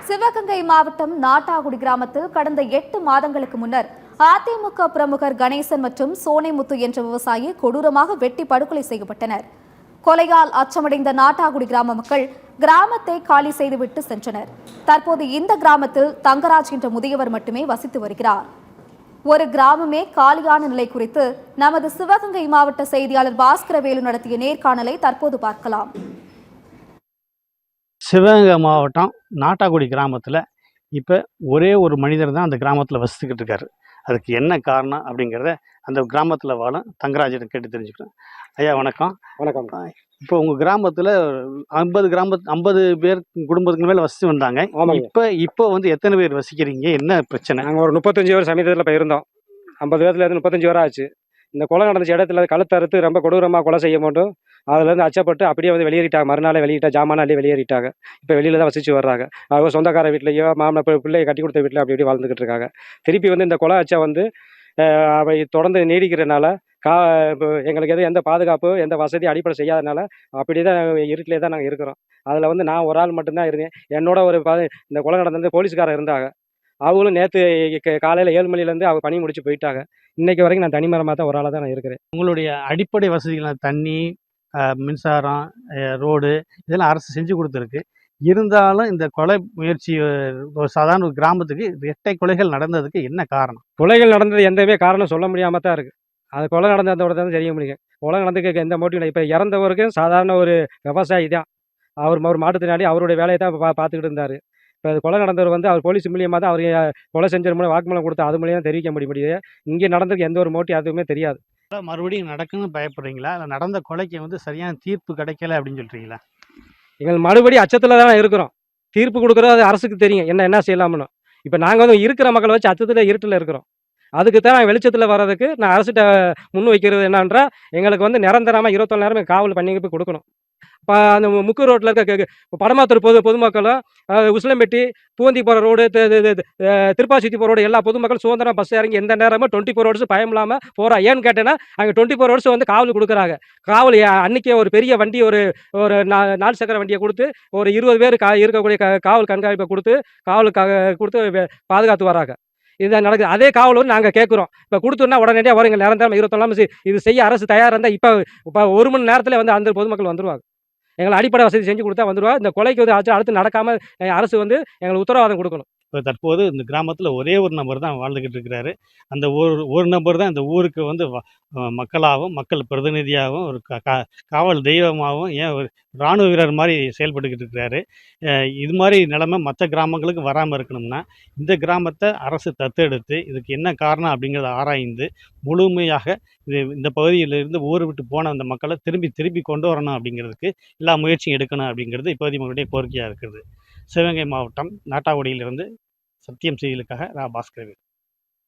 சிவகங்கை மாவட்டம் நாட்டாகுடி கிராமத்தில் கடந்த 8 மாதங்களுக்கு முன்னர் அதிமுக பிரமுகர் கணேசன் மற்றும் சோனைமுத்து என்ற விவசாயி கொடூரமாக வெட்டி படுகொலை செய்யப்பட்டனர். கொலையால் அச்சமடைந்த நாட்டாகுடி கிராம மக்கள் கிராமத்தை காலி செய்துவிட்டு சென்றனர். தற்போது இந்த கிராமத்தில் தங்கராஜ் என்ற முதியவர் மட்டுமே வசித்து வருகிறார். ஒரு கிராமமே காலியான நிலை குறித்து நமது சிவகங்கை மாவட்ட செய்தியாளர் பாஸ்கரவேலு நடத்திய நேர்காணலை தற்போது பார்க்கலாம். சிவகங்கை மாவட்டம் நாட்டாக்குடி கிராமத்தில் இப்போ ஒரே ஒரு மனிதர் தான் அந்த கிராமத்தில் வசித்துக்கிட்டு இருக்காரு. அதுக்கு என்ன காரணம் அப்படிங்கிறத அந்த கிராமத்தில் வாழும் தங்கராஜிடம் கேட்டு தெரிஞ்சுக்கணும். ஐயா வணக்கம். வணக்கம். இப்போ உங்கள் கிராமத்தில் 50 பேர் குடும்பத்துக்கு மேலே வசித்து வந்தாங்க. இப்போ வந்து எத்தனை பேர் வசிக்கிறீங்க? என்ன பிரச்சனை? நாங்கள் ஒரு 35 பேர் சமீபத்தில் போயிருந்தோம். 50 பேர்லேருந்து 35 பேர் ஆச்சு. இந்த கொலை நடந்த இடத்துல கழுத்தறுத்து ரொம்ப கொடூரமாக கொலை செய்ய மாட்டோம். அதுலேருந்து அச்சப்பட்டு அப்படியே வந்து வெளியேறிட்டாங்க. மறுநாளே வெளியிட்டாங்க, ஜாமானாலே வெளியேறிட்டாங்க. இப்போ வெளியில் தான் வசிச்சு வர்றாங்க. அவங்க சொந்தக்கார வீட்லையோ மாமனார் பிள்ளையை கட்டி கொடுத்த வீட்டில் அப்படி இப்படி வாழ்ந்துக்கிட்டு இருக்காங்க. திருப்பி வந்து இந்த கொலை அச்சம் வந்து அவை தொடர்ந்து நீடிக்கிறதுனால இப்போ எங்களுக்கு எந்த பாதுகாப்பு எந்த வசதி அடிப்படை செய்யாதனால அப்படி தான் இருட்டிலே தான் நாங்கள் இருக்கிறோம். அதில் வந்து நான் ஒரு ஆள் மட்டும்தான் இருந்தேன். என்னோட இந்த கொலை நடந்தது போலீஸ்காரர் இருந்தாங்க. அவங்களும் நேற்று காலையில் 7 மணிலேருந்து அவங்க பணி முடிச்சு போயிட்டாங்க. இன்னைக்கு வரைக்கும் நான் தனிமரமாக தான் ஒரு ஆளாக தான் நான் இருக்கிறேன். உங்களுடைய அடிப்படை வசதிகள் தண்ணி, மின்சாரம், ரோடு இதெல்லாம் அரசு செஞ்சு கொடுத்துருக்கு. இருந்தாலும் இந்த கொலை முயற்சி ஒரு சாதாரண ஒரு கிராமத்துக்கு 8 கொலைகள் நடந்ததுக்கு என்ன காரணம்? கொலைகள் நடந்தது எந்தவே காரணம் சொல்ல முடியாமல் தான் இருக்குது. அது கொலை நடந்ததோட தான் தெரிய முடியும். கொலை நடந்துக்க எந்த மோட்டிவ் இல்லை. இப்போ இறந்தவருக்கு சாதாரண ஒரு விவசாயி தான். அவர் மாட்டுத்தினாடி அவருடைய வேலையை தான் பார்த்துக்கிட்டு இருந்தார். இப்போ அது கொலை நடந்தவர் வந்து அவர் போலீஸ் மூலியமாக தான் அவர் கொலை செஞ்ச மூலம் வாக்குமூலம் கொடுத்து அது மூலியம் தெரிவிக்க முடியுது. இங்கே நடந்ததுக்கு எந்த ஒரு மோட்டிவ் அதுவுமே தெரியாது. மறுபடியும் நடக்குன்னு பயப்படுறீங்களா? இல்லை நடந்த கொலைக்கு வந்து சரியான தீர்ப்பு கிடைக்கல அப்படின்னு சொல்கிறீங்களா? எங்கள் மறுபடியும் அச்சத்தில் தான் இருக்கிறோம். தீர்ப்பு கொடுக்குறது அது அரசுக்கு தெரியும் என்ன செய்யலாம்னு. இப்போ நாங்கள் வந்து இருக்கிற மக்களை வச்சு அச்சத்தில் இருட்டில் இருக்கிறோம். அதுக்கு தான் நான் வெளிச்சத்தில் வர்றதுக்கு நான் அரசுகிட்ட முன் வைக்கிறது என்னன்றா, எங்களுக்கு வந்து நிரந்தரமாக 24 நேரம் காவல் பண்ணி போய் கொடுக்கணும். இப்போ அந்த முக்கு ரோட்டில் இருக்க படமாத்தூர் பொதுமக்களும் உசிலம்பட்டி பூந்தி போகிற ரோடு திருப்பாச்சி போகிற ரோடு எல்லா பொதுமக்களும் சுதந்திரம் பஸ் இறங்கி எந்த நேரமும் 24 ஹவர்ஸ் பயம் இல்லாமல் போகிறா. ஏன்னு கேட்டேன்னா அங்கே 24 ஹவர்ஸ் வந்து காவல் கொடுக்குறாங்க. காவல் அன்றைக்கே ஒரு பெரிய வண்டி ஒரு 4 சக்கர வண்டியை கொடுத்து ஒரு 20 பேர் இருக்கக்கூடிய காவல் கண்காணிப்பை கொடுத்து கொடுத்து பாதுகாத்து வராங்க. இதுதான் நடக்குது. அதே காவல் வந்து நாங்கள் கேட்குறோம். இப்போ கொடுத்தோன்னா உடனடியாக வருங்க நிரந்தரம் 24 இது செய்ய அரசு தயாராக இருந்தால் இப்போ 1 மணி நேரத்தில் வந்து அந்த பொதுமக்கள் வந்துடுவாங்க. எங்களை அடிப்படை வசதி செஞ்சு கொடுத்தா வந்துடுவாங்க. இந்த கொலைக்கு வந்து அடுத்து நடக்காமல் அரசு வந்து எங்களுக்கு உத்தரவாதம் கொடுக்கணும். இப்போ தற்போது இந்த கிராமத்தில் ஒரே ஒரு நபர் தான் வாழ்ந்துக்கிட்டு இருக்கிறாரு. அந்த ஒரு நபர் தான் இந்த ஊருக்கு வந்து மக்களாகவும் மக்கள் பிரதிநிதியாகவும் ஒரு காவல் தெய்வமாகவும் ஒரு இராணுவ வீரர் மாதிரி செயல்பட்டுக்கிட்டு இருக்கிறாரு. இது மாதிரி நிலைமை மற்ற கிராமங்களுக்கு வராமல் இருக்கணும்னா இந்த கிராமத்தை அரசு தத்தெடுத்து இதுக்கு என்ன காரணம் அப்படிங்கிறத ஆராய்ந்து முழுமையாக இந்த பகுதியிலிருந்து ஊரை விட்டு போன அந்த மக்களை திருப்பி கொண்டு வரணும் அப்படிங்கிறதுக்கு எல்லா முயற்சியும் எடுக்கணும் அப்படிங்கிறது இப்போதைய மக்களுடைய கோரிக்கையாக இருக்குது. சிவகங்கை மாவட்டம் நாட்டாக்குடியிலிருந்து சத்தியம் செய்திகளுக்காக பாஸ்கரவேலு.